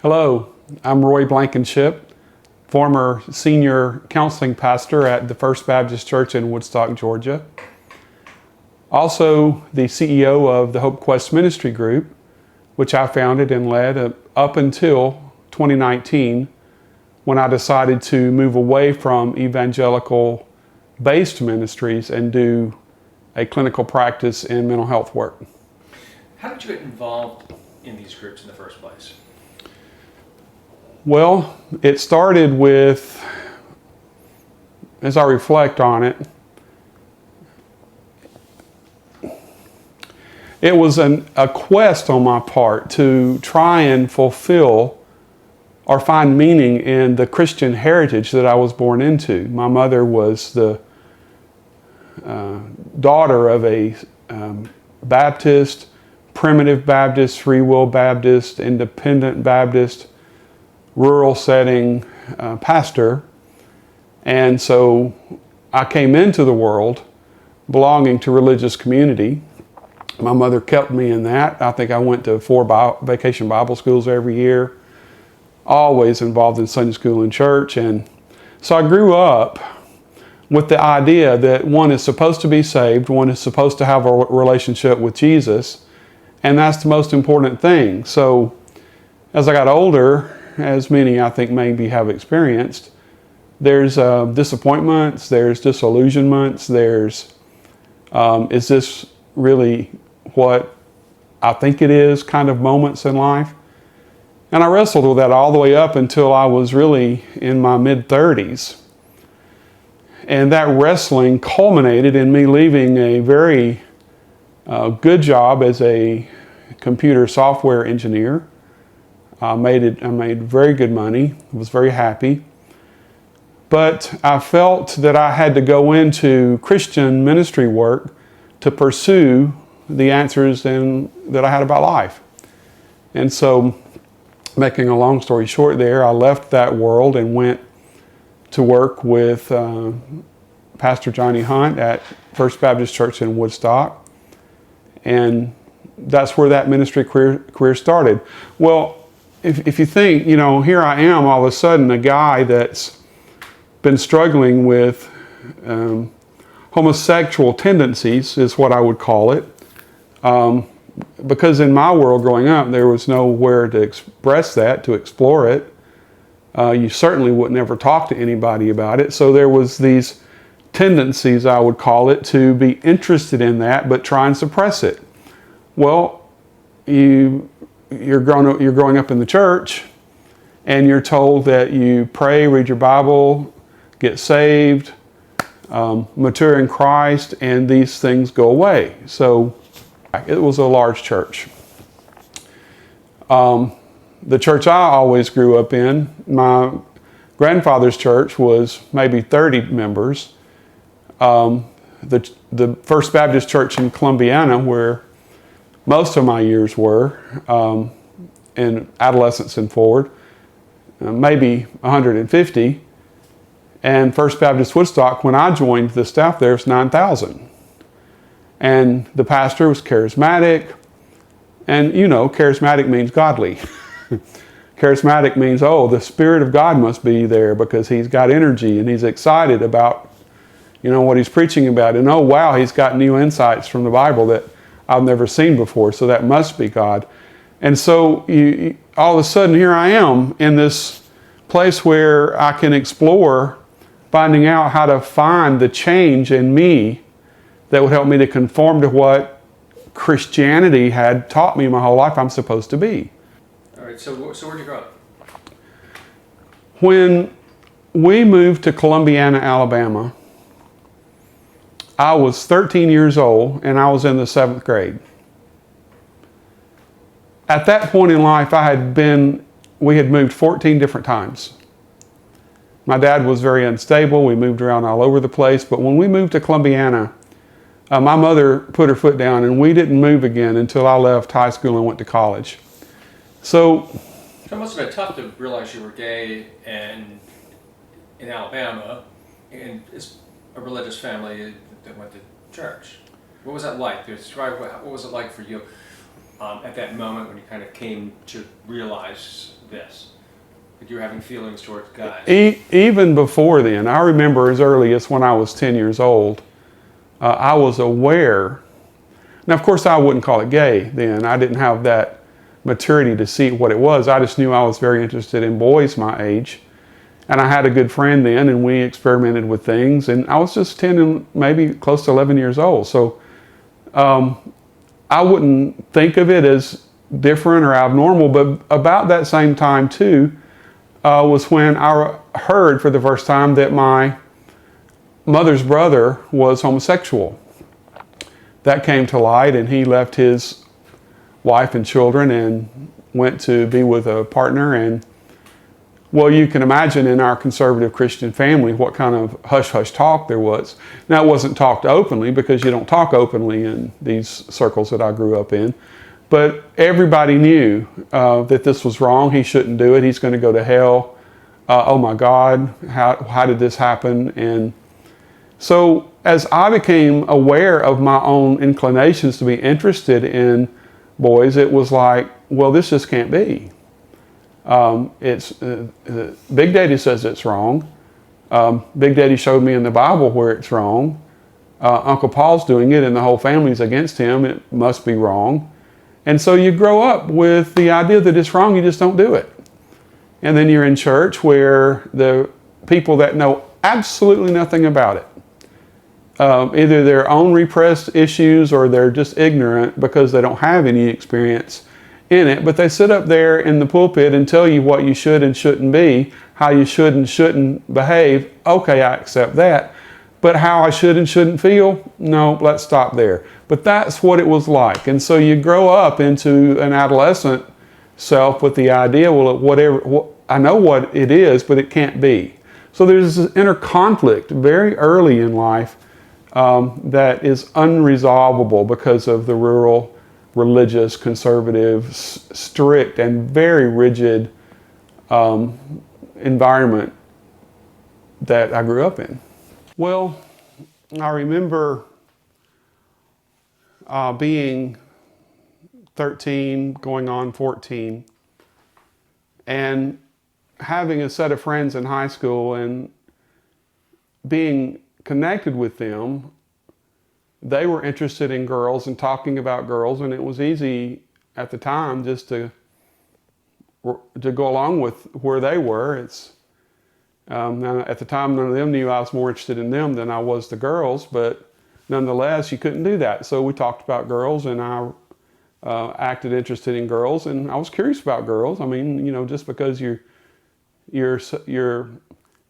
Hello, I'm Roy Blankenship, former senior counseling pastor at the First Baptist Church in Woodstock, Georgia. Also the CEO of the HopeQuest Ministry Group, which I founded and led up until 2019, when I decided to move away from evangelical-based ministries and do a clinical practice in mental health work. How did you get involved in these groups in the first place? Well, it started with, as I reflect on it, it was a quest on my part to try and fulfill or find meaning in the Christian heritage that I was born into. My mother was the daughter of a Baptist, primitive Baptist, free will Baptist, independent Baptist, rural setting pastor. And so I came into the world belonging to religious community. My mother kept me in that. I think I went to 4 vacation Bible schools every year, always involved in Sunday school and church. And so I grew up with the idea that one is supposed to be saved, one is supposed to have a relationship with Jesus, and that's the most important thing. So as I got older, as many I think maybe have experienced, there's disappointments, there's disillusionments, there's, is this really what I think it is kind of moments in life? And I wrestled with that all the way up until I was really in my mid-30s. And that wrestling culminated in me leaving a very good job as a computer software engineer. I made very good money, was very happy. But I felt that I had to go into Christian ministry work to pursue the answers that I had about life. And so, making a long story short there, I left that world and went to work with Pastor Johnny Hunt at First Baptist Church in Woodstock. And that's where that ministry career started. Well, if you think, here I am all of a sudden, a guy that's been struggling with homosexual tendencies, is what I would call it. Because in my world growing up, there was nowhere to express that, to explore it. You certainly would never talk to anybody about it. So there was these tendencies, I would call it, to be interested in that, but try and suppress it. Well, you're growing up in the church, and you're told that you pray, read your Bible, get saved, mature in Christ, and these things go away. So it was a large church. The church I always grew up in, my grandfather's church, was maybe 30 members. The First Baptist Church in Columbiana, where most of my years were, in adolescence and forward, maybe 150. And First Baptist Woodstock, when I joined the staff there, was 9,000. And the pastor was charismatic. And charismatic means godly. Charismatic means, the Spirit of God must be there because he's got energy and he's excited about, what he's preaching about. And wow, he's got new insights from the Bible that I've never seen before. So that must be God. And so all of a sudden, here I am in this place where I can explore finding out how to find the change in me that would help me to conform to what Christianity had taught me my whole life I'm supposed to be. All right, so where'd you grow up? When we moved to Columbiana, Alabama, I was 13 years old and I was in the 7th grade. At that point in life, we had moved 14 different times. My dad was very unstable. We moved around all over the place. But when we moved to Columbiana, my mother put her foot down and we didn't move again until I left high school and went to college. So it must have been tough to realize you were gay and in Alabama, and it's a religious family that went to church. What was that like? Describe what was it like for you at that moment when you kind of came to realize this? That you're having feelings towards guys? Even before then, I remember as early as when I was 10 years old, I was aware. Now, of course, I wouldn't call it gay then. I didn't have that maturity to see what it was. I just knew I was very interested in boys my age. And I had a good friend then, and we experimented with things. And I was just 10 and maybe close to 11 years old. So I wouldn't think of it as different or abnormal. But about that same time, too, was when I heard for the first time that my mother's brother was homosexual. That came to light, and he left his wife and children and went to be with a partner. And well, you can imagine in our conservative Christian family what kind of hush-hush talk there was. Now, it wasn't talked openly because you don't talk openly in these circles that I grew up in. But everybody knew that this was wrong. He shouldn't do it. He's going to go to hell. Oh my God, how did this happen? And so as I became aware of my own inclinations to be interested in boys, it was like, well, this just can't be. Big Daddy says it's wrong. Big Daddy showed me in the Bible where it's wrong. Uncle Paul's doing it and the whole family's against him. It must be wrong. And so you grow up with the idea that it's wrong, you just don't do it. And then you're in church where the people that know absolutely nothing about it, either their own repressed issues or they're just ignorant because they don't have any experience in it, but they sit up there in the pulpit and tell you what you should and shouldn't be, how you should and shouldn't behave. Okay, I accept that. But how I should and shouldn't feel? No, let's stop there. But that's what it was like. And so you grow up into an adolescent self with the idea, well, whatever, I know what it is, but it can't be. So there's this inner conflict very early in life that is unresolvable because of the rural, religious, conservative, strict, and very rigid environment that I grew up in. Well, I remember being 13, going on 14, and having a set of friends in high school and being connected with them. They were interested in girls and talking about girls, and it was easy at the time just to go along with where they were. At the time, none of them knew I was more interested in them than I was the girls, but nonetheless, you couldn't do that. So we talked about girls, and I acted interested in girls, and I was curious about girls. I mean, you know, just because you're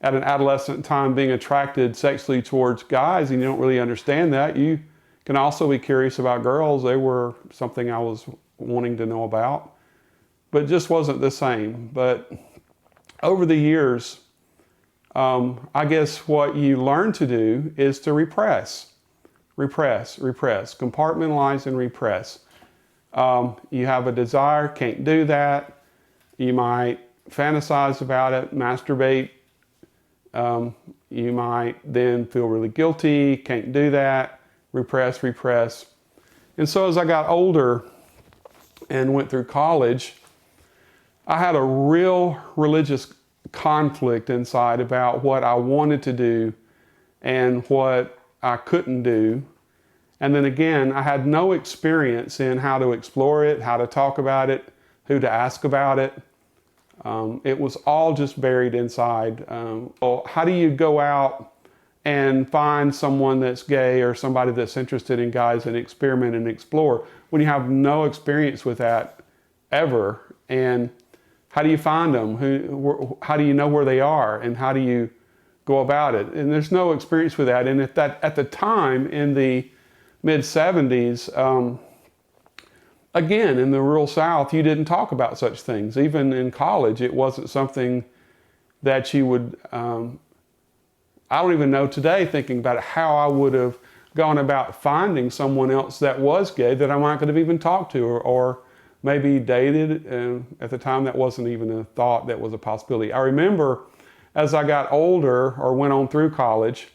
at an adolescent time being attracted sexually towards guys and you don't really understand that, you can also be curious about girls. They were something I was wanting to know about, but it just wasn't the same. But over the years, I guess what you learn to do is to repress, compartmentalize and repress. You have a desire, can't do that. You might fantasize about it, masturbate. You might then feel really guilty, can't do that, repress. And so as I got older and went through college, I had a real religious conflict inside about what I wanted to do and what I couldn't do. And then again, I had no experience in how to explore it, how to talk about it, who to ask about it. It was all just buried inside. Well, how do you go out and find someone that's gay or somebody that's interested in guys and experiment and explore when you have no experience with that ever? And how do you find them? How do you know where they are? And how do you go about it? And there's no experience with that. And at the time in the mid-70s, again, in the rural South, you didn't talk about such things. Even in college, it wasn't something that you would, I don't even know today, thinking about it, how I would have gone about finding someone else that was gay that I might could have even talked to or maybe dated. At the time, that wasn't even a thought that was a possibility. I remember as I got older or went on through college,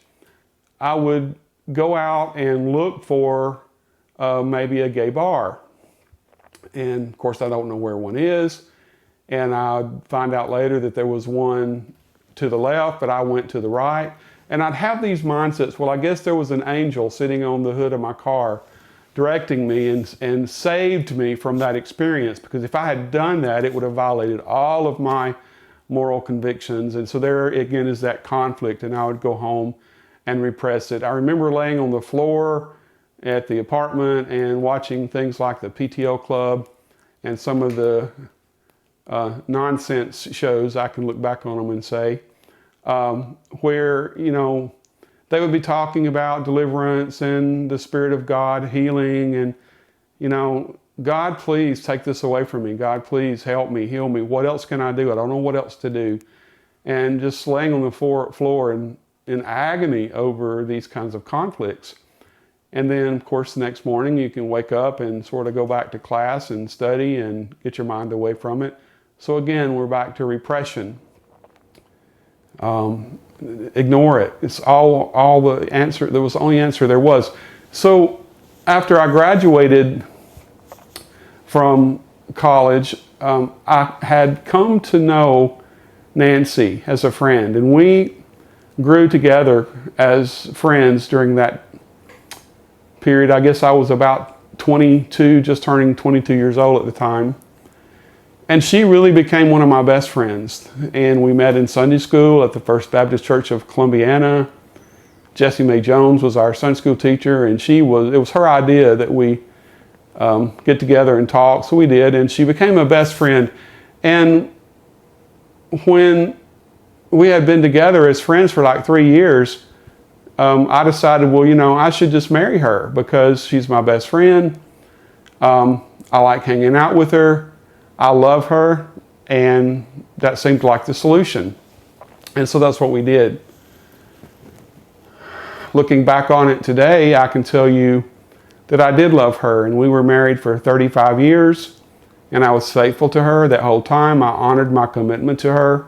I would go out and look for maybe a gay bar. And of course, I don't know where one is. and I'd find out later that there was one to the left, but I went to the right. And I'd have these mindsets, well, I guess there was an angel sitting on the hood of my car directing me and saved me from that experience, because if I had done that, it would have violated all of my moral convictions. And so there again is that conflict, and I would go home and repress it. I remember laying on the floor at the apartment and watching things like the PTO Club and some of the nonsense shows. I can look back on them and say, where, you know, they would be talking about deliverance and the Spirit of God healing, and, you know, God, please take this away from me. God, please help me, heal me. What else can I do? I don't know what else to do. And just laying on the floor in agony over these kinds of conflicts. And then, of course, the next morning you can wake up and sort of go back to class and study and get your mind away from it. So again, we're back to repression. Ignore it. It's all the answer. That was the only answer there was. So after I graduated from college, I had come to know Nancy as a friend, and we grew together as friends during that period. I guess I was about 22, just turning 22 years old at the time. And she really became one of my best friends. And we met in Sunday school at the First Baptist Church of Columbiana. Jessie Mae Jones was our Sunday school teacher, and it was her idea that we get together and talk. So we did, and she became a best friend. And when we had been together as friends for like 3 years, I decided, well, you know, I should just marry her because she's my best friend. I like hanging out with her. I love her, and that seemed like the solution. And so that's what we did. Looking back on it today, I can tell you that I did love her, and we were married for 35 years, and I was faithful to her that whole time. I honored my commitment to her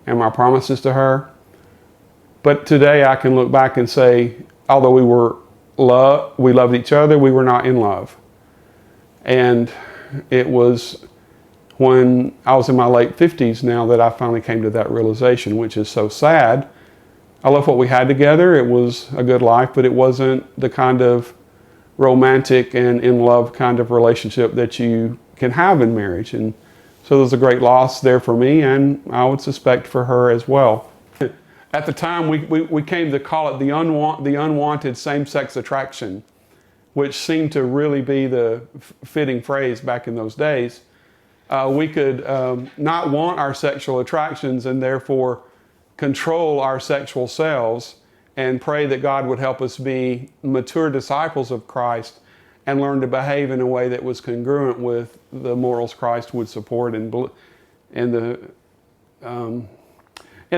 and my promises to her. But today I can look back and say, although we loved each other, we were not in love. And it was when I was in my late 50s now that I finally came to that realization, which is so sad. I love what we had together. It was a good life, but it wasn't the kind of romantic and in love kind of relationship that you can have in marriage. And so there's a great loss there for me, and I would suspect for her as well. At the time, we came to call it the unwanted same-sex attraction, which seemed to really be the fitting phrase back in those days. We could not want our sexual attractions and therefore control our sexual selves and pray that God would help us be mature disciples of Christ and learn to behave in a way that was congruent with the morals Christ would support and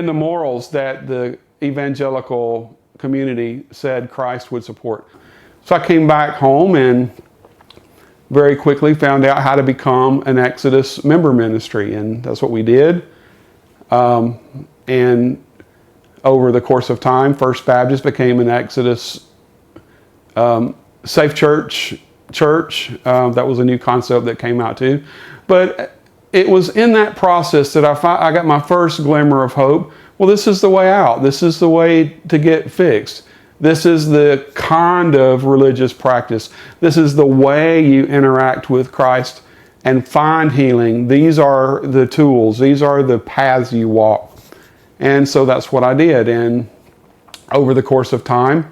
the morals that the evangelical community said Christ would support. So I came back home and very quickly found out how to become an Exodus member ministry, and that's what we did. And over the course of time, First Baptist became an Exodus Safe Church. That was a new concept that came out too. But it was in that process that I got my first glimmer of hope. Well, this is the way out. This is the way to get fixed. This is the kind of religious practice. This is the way you interact with Christ and find healing. These are the tools. These are the paths you walk. And so that's what I did. And over the course of time,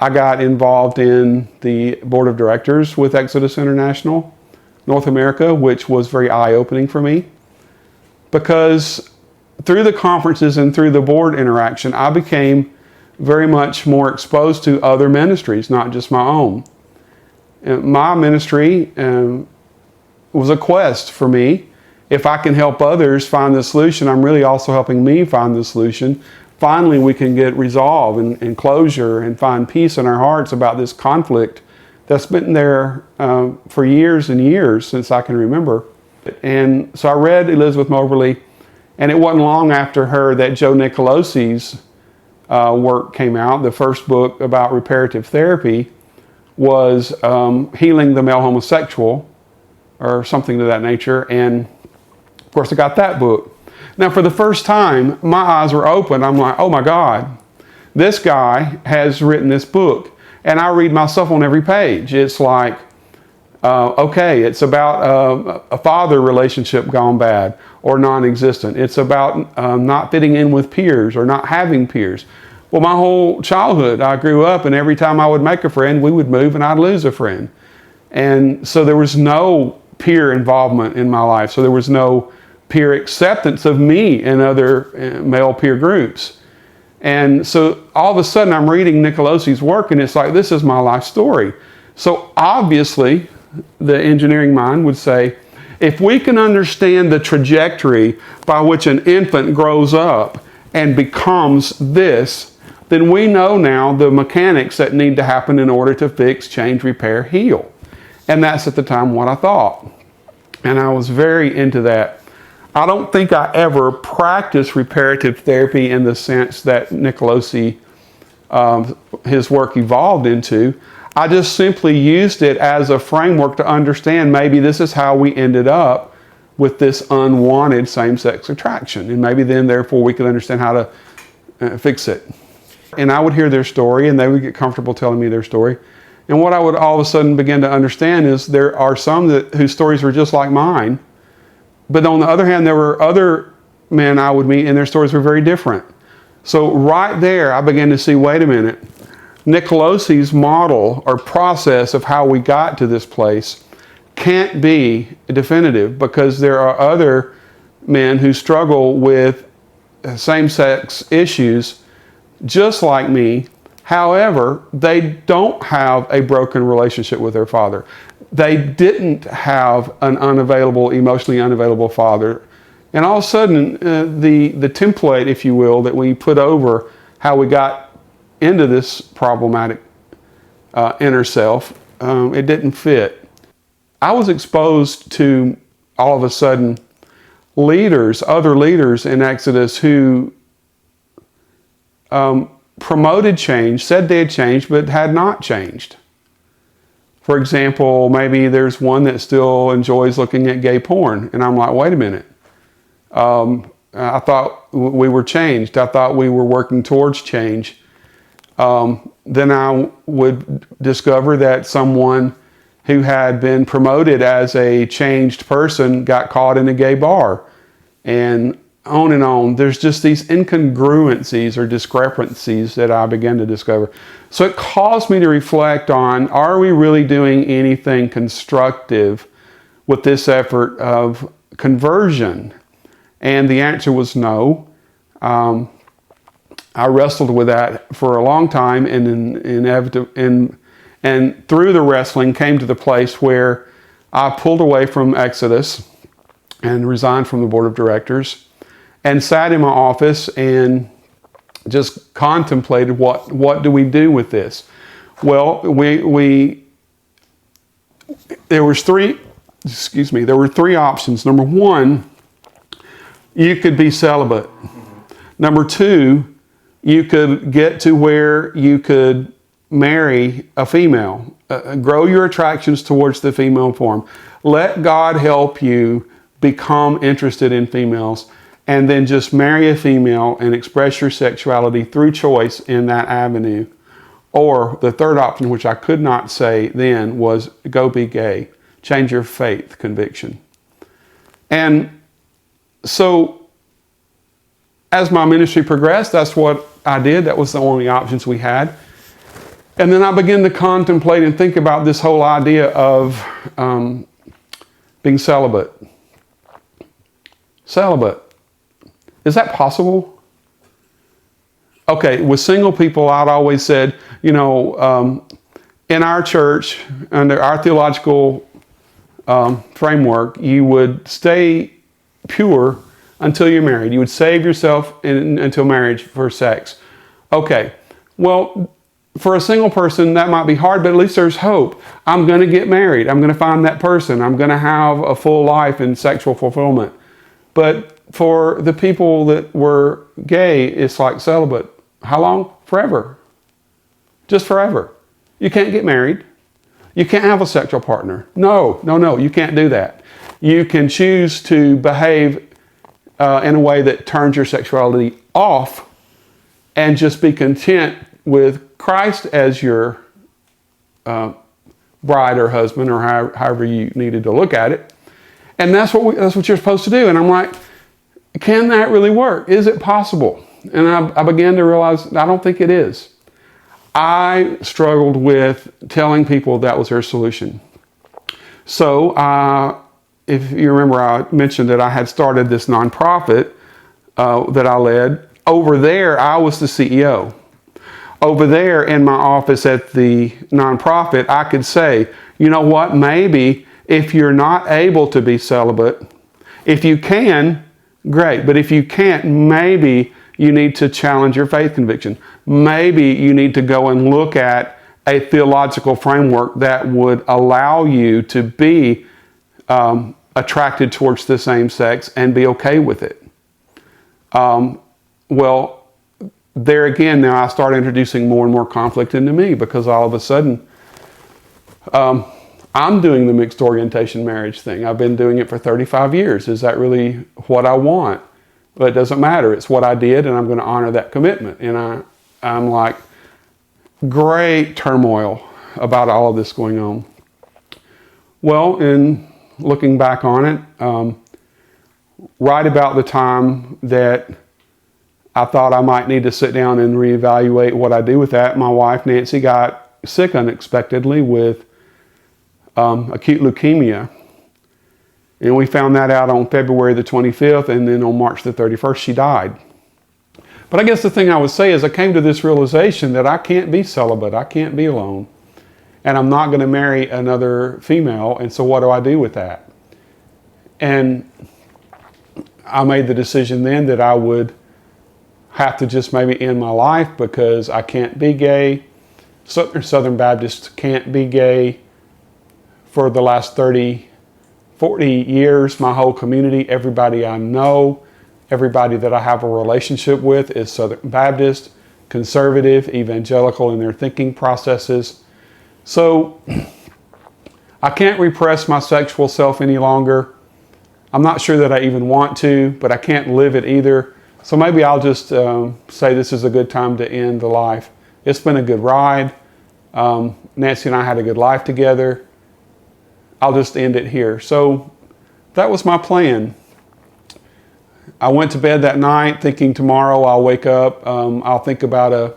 I got involved in the board of directors with Exodus International North America, which was very eye-opening for me, because through the conferences and through the board interaction, I became very much more exposed to other ministries, not just my own. And my ministry was a quest for me. If I can help others find the solution, I'm really also helping me find the solution. Finally, we can get resolve and closure and find peace in our hearts about this conflict that's been there for years and years since I can remember. And so I read Elizabeth Moberly, and it wasn't long after her that Joe Nicolosi's work came out. The first book about reparative therapy was Healing the Male Homosexual, or something to that nature. And Of course, I got that book. Now, for the first time, my eyes were open. I'm like, oh my God, this guy has written this book. And I read myself on every page. It's like, okay, it's about a father relationship gone bad or non-existent. It's about not fitting in with peers or not having peers. Well, my whole childhood, I grew up, and every time I would make a friend, we would move and I'd lose a friend. And so there was no peer involvement in my life. So there was no peer acceptance of me and other male peer groups. And so all of a sudden I'm reading Nicolosi's work, and it's like, this is my life story. So obviously the engineering mind would say, if we can understand the trajectory by which an infant grows up and becomes this, then we know now the mechanics that need to happen in order to fix, change, repair, heal. And that's at the time what I thought. And I was very into that. I don't think I ever practiced reparative therapy in the sense that Nicolosi, his work evolved into. I just simply used it as a framework to understand maybe this is how we ended up with this unwanted same-sex attraction. And maybe then, therefore, we could understand how to fix it. And I would hear their story, and they would get comfortable telling me their story. And what I would all of a sudden begin to understand is there are some whose stories were just like mine. But on the other hand, there were other men I would meet, and their stories were very different. So right there, I began to see, wait a minute, Nicolosi's model or process of how we got to this place can't be definitive, because there are other men who struggle with same-sex issues just like me. However, they don't have a broken relationship with their father. They didn't have an emotionally unavailable father. And all of a sudden, the template, if you will, that we put over how we got into this problematic inner self, it didn't fit. I was exposed to, all of a sudden, other leaders in Exodus who promoted change, said they had changed, but had not changed. For example, maybe there's one that still enjoys looking at gay porn. And I'm like, wait a minute. I thought we were changed. I thought we were working towards change. Then I would discover that someone who had been promoted as a changed person got caught in a gay bar. And on. There's just these incongruencies or discrepancies that I began to discover. So it caused me to reflect on, are we really doing anything constructive with this effort of conversion? And the answer was no. I wrestled with that for a long time, and through the wrestling came to the place where I pulled away from Exodus and resigned from the board of directors, and sat in my office and just contemplated what do we do with this? Well, there were three options. Number one, you could be celibate. Mm-hmm. Number two, you could get to where you could marry a female, grow your attractions towards the female form. Let God help you become interested in females, and then just marry a female and express your sexuality through choice in that avenue. Or the third option, which I could not say then, was go be gay. Change your faith conviction. And so as my ministry progressed, that's what I did. That was the only options we had. And then I began to contemplate and think about this whole idea of being celibate. Celibate. Is that possible? Okay, with single people, I'd always said, in our church, under our theological framework, you would stay pure until you're married. You would save yourself until marriage for sex. Okay, well, for a single person, that might be hard, but at least there's hope. I'm going to get married. I'm going to find that person. I'm going to have a full life in sexual fulfillment. But for the people that were gay, it's like celibate. How long? Forever. Just forever. You can't get married. You can't have a sexual partner. No, you can't do that. You can choose to behave in a way that turns your sexuality off and just be content with Christ as your bride or husband, or however you needed to look at it. And that's what you're supposed to do. And I'm like, can that really work? Is it possible? And I began to realize I don't think it is. I struggled with telling people that was their solution. So if you remember, I mentioned that I had started this nonprofit that I led. Over there, I was the CEO. Over there in my office at the nonprofit, I could say, you know what, maybe if you're not able to be celibate, if you can, great. But if you can't, maybe you need to challenge your faith conviction. Maybe you need to go and look at a theological framework that would allow you to be attracted towards the same sex and be okay with it. Well, there again, now I start introducing more and more conflict into me, because all of a sudden, I'm doing the mixed orientation marriage thing. I've been doing it for 35 years. Is that really what I want? But it doesn't matter. It's what I did, and I'm going to honor that commitment. And I'm like, great turmoil about all of this going on. Well, in looking back on it, right about the time that I thought I might need to sit down and reevaluate what I do with that, my wife, Nancy, got sick unexpectedly with acute leukemia. And we found that out on February the 25th, and then on March the 31st, she died. But I guess the thing I would say is I came to this realization that I can't be celibate, I can't be alone, and I'm not going to marry another female, and so what do I do with that? And I made the decision then that I would have to just maybe end my life, because I can't be gay. Southern Baptists can't be gay. For the last 30, 40 years, my whole community, everybody I know, everybody that I have a relationship with is Southern Baptist, conservative, evangelical in their thinking processes. So I can't repress my sexual self any longer. I'm not sure that I even want to, but I can't live it either. So maybe I'll just say this is a good time to end the life. It's been a good ride. Nancy and I had a good life together. I'll just end it here. So that was my plan. I went to bed that night thinking tomorrow I'll wake up. I'll think about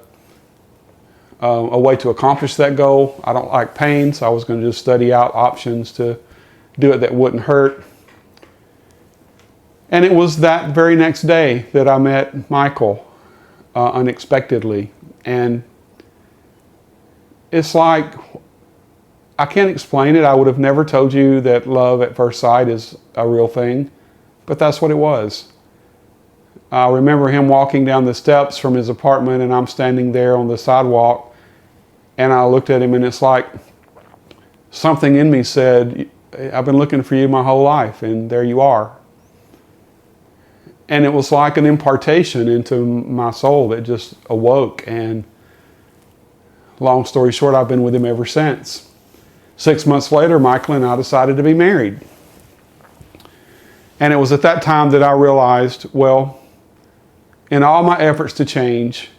a way to accomplish that goal. I don't like pain, so I was going to just study out options to do it that wouldn't hurt. And it was that very next day that I met Michael unexpectedly. And it's like, I can't explain it. I would have never told you that love at first sight is a real thing, but that's what it was. I remember him walking down the steps from his apartment, and I'm standing there on the sidewalk, and I looked at him, and it's like something in me said, I've been looking for you my whole life, and there you are. And it was like an impartation into my soul that just awoke, and long story short, I've been with him ever since. 6 months later, Michael and I decided to be married. And it was at that time that I realized, well, in all my efforts to change,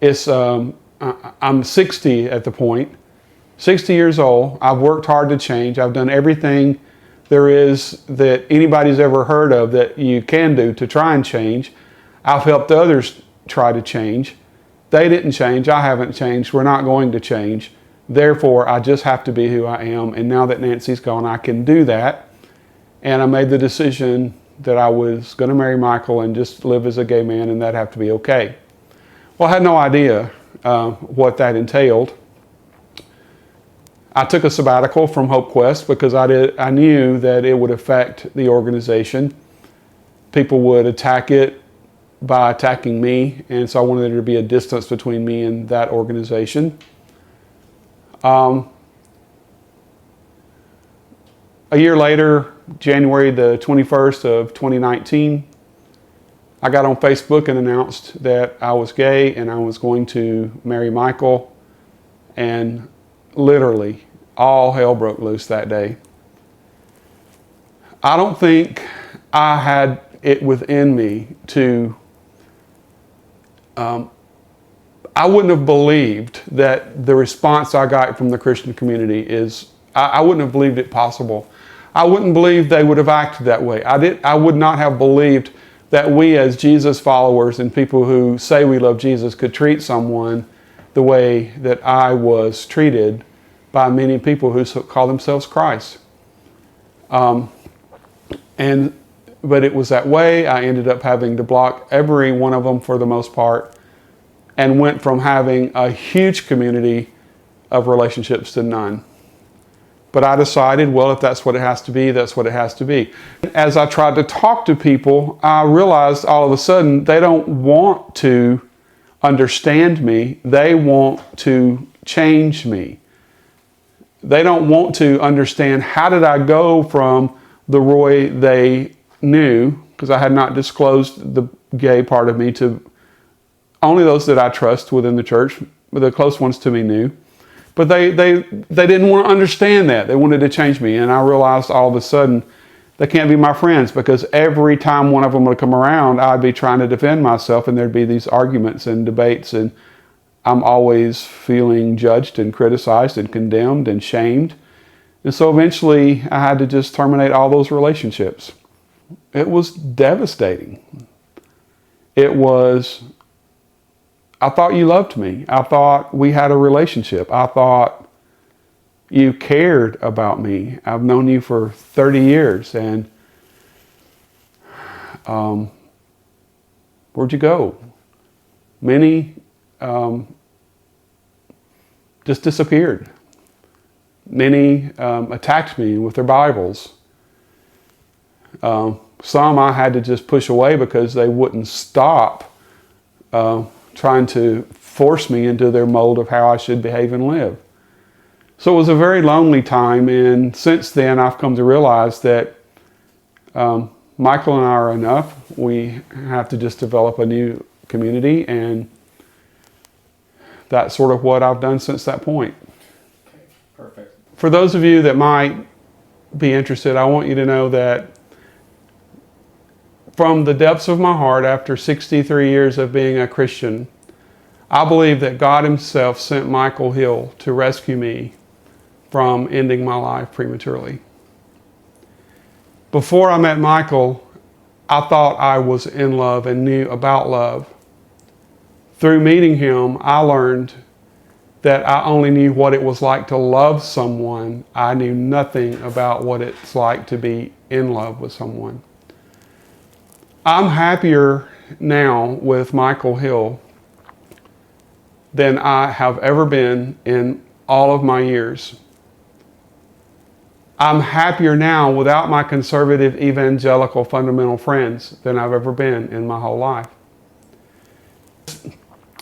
I'm 60 at the point, 60 years old. I've worked hard to change. I've done everything there is that anybody's ever heard of that you can do to try and change. I've helped others try to change. They didn't change. I haven't changed. We're not going to change. Therefore, I just have to be who I am. And now that Nancy's gone, I can do that. And I made the decision that I was going to marry Michael and just live as a gay man, and that'd have to be okay. Well, I had no idea what that entailed. I took a sabbatical from HopeQuest because I knew that it would affect the organization. People would attack it by attacking me, and so I wanted there to be a distance between me and that organization. A year later, January the 21st of 2019, I got on Facebook and announced that I was gay and I was going to marry Michael, and literally all hell broke loose that day. I don't think I had it within me to, I wouldn't have believed that the response I got from the Christian community is, I wouldn't have believed it possible. I wouldn't believe they would have acted that way. I would not have believed that we as Jesus followers and people who say we love Jesus could treat someone the way that I was treated by many people who call themselves Christ. But it was that way. I ended up having to block every one of them for the most part, and went from having a huge community of relationships to none. But I decided, well, if that's what it has to be, that's what it has to be. As I tried to talk to people, I realized all of a sudden they don't want to understand me. They want to change me. They don't want to understand, how did I go from the Roy they knew, because I had not disclosed the gay part of me to only those that I trust within the church, but the close ones to me knew. But they didn't want to understand that. They wanted to change me. And I realized all of a sudden they can't be my friends, because every time one of them would come around, I'd be trying to defend myself, and there'd be these arguments and debates, and I'm always feeling judged and criticized and condemned and shamed. And so eventually I had to just terminate all those relationships. It was devastating. It was, I thought you loved me. I thought we had a relationship. I thought you cared about me. I've known you for 30 years, and where'd you go? Many just disappeared. Many attacked me with their Bibles. Some I had to just push away because they wouldn't stop trying to force me into their mold of how I should behave and live. So it was a very lonely time, and since then I've come to realize that Michael and I are enough. We have to just develop a new community, and that's sort of what I've done since that point. Okay, perfect. For those of you that might be interested, I want you to know that from the depths of my heart, after 63 years of being a Christian, I believe that God Himself sent Michael Hill to rescue me from ending my life prematurely. Before I met Michael, I thought I was in love and knew about love. Through meeting him, I learned that I only knew what it was like to love someone. I knew nothing about what it's like to be in love with someone. I'm happier now with Michael Hill than I have ever been in all of my years. I'm happier now without my conservative evangelical fundamental friends than I've ever been in my whole life.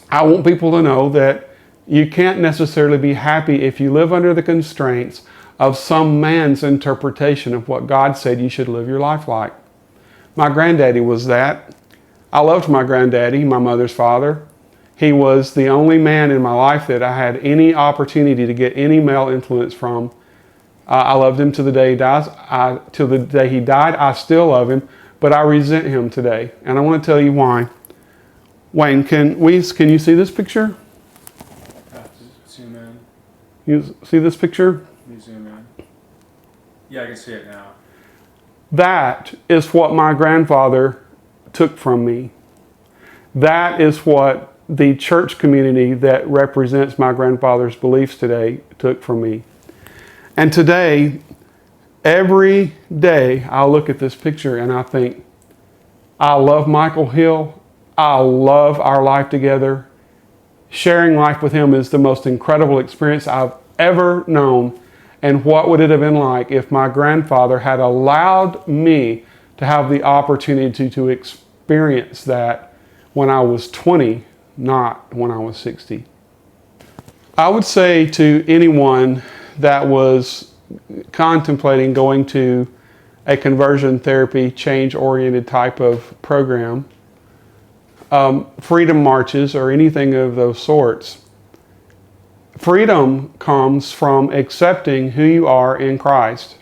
I want people to know that you can't necessarily be happy if you live under the constraints of some man's interpretation of what God said you should live your life like. My granddaddy was that. I loved my granddaddy, my mother's father. He was the only man in my life that I had any opportunity to get any male influence from. I loved him to the day he dies. Till the day he died, I still love him, but I resent him today. And I want to tell you why. Wayne, can you see this picture? Zoom in. You see this picture? Let me zoom in. Yeah, I can see it now. That is what my grandfather took from me. That is what the church community that represents my grandfather's beliefs today took from me. And today, every day, I look at this picture and I think, I love Michael Hill. I love our life together. Sharing life with him is the most incredible experience I've ever known. And what would it have been like if my grandfather had allowed me to have the opportunity to experience that when I was 20, not when I was 60. I would say to anyone that was contemplating going to a conversion therapy, change-oriented type of program, freedom marches or anything of those sorts, freedom comes from accepting who you are in Christ.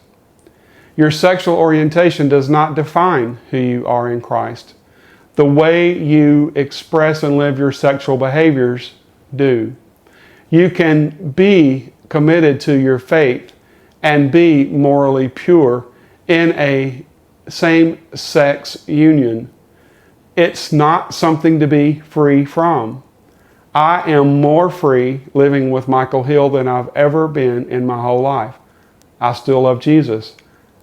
Your sexual orientation does not define who you are in Christ. The way you express and live your sexual behaviors do. You can be committed to your faith and be morally pure in a same-sex union. It's not something to be free from. I am more free living with Michael Hill than I've ever been in my whole life. I still love Jesus.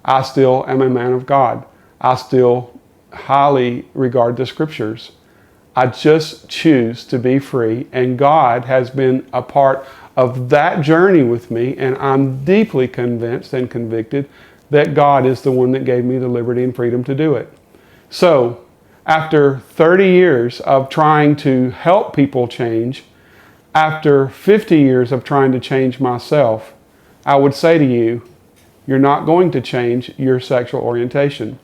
I still am a man of God. I still highly regard the scriptures. I just choose to be free, and God has been a part of that journey with me, and I'm deeply convinced and convicted that God is the one that gave me the liberty and freedom to do it. So, after 30 years of trying to help people change, after 50 years of trying to change myself, I would say to you, you're not going to change your sexual orientation.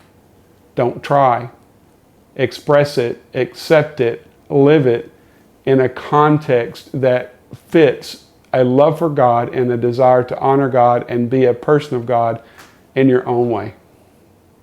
Don't try. Express it, accept it, live it in a context that fits a love for God and a desire to honor God and be a person of God in your own way.